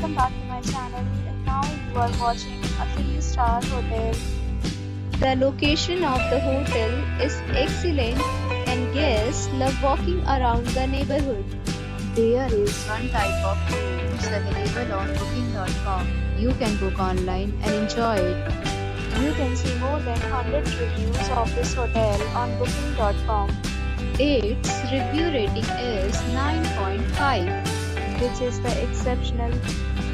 welcome back to my channel, and now you are watching a 3-star hotel. The location of the hotel is excellent and guests love walking around the neighborhood. There is one type of rooms available on booking.com. You can book online and enjoy it. You can see more than 100 reviews of this hotel on booking.com. Its review rating is 9.5, which is the exceptional.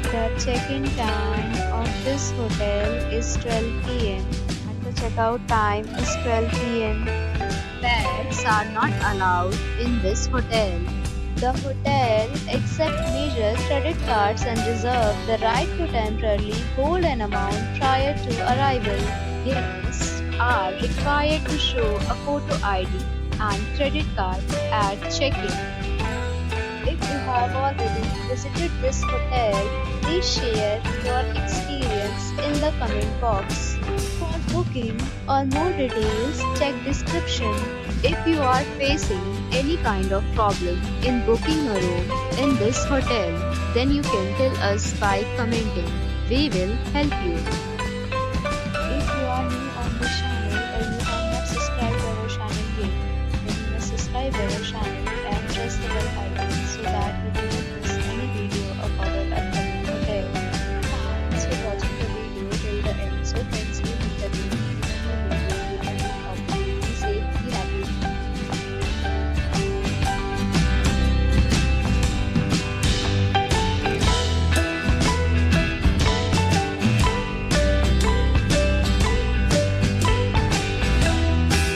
The check-in time of this hotel is 12 p.m. and the checkout time is 12 p.m. Pets are not allowed in this hotel. The hotel accepts major credit cards and reserves the right to temporarily hold an amount prior to arrival. Guests are required to show a photo ID and credit card at check-in. If you have already visited this hotel, please share your experience in the comment box. For booking or more details, check description. If you are facing any kind of problem in booking a room in this hotel, then you can tell us by commenting. We will help you. If you are new on this channel or you have not subscribed our channel yet, then you must subscribe our channel and press the bell icon so that you will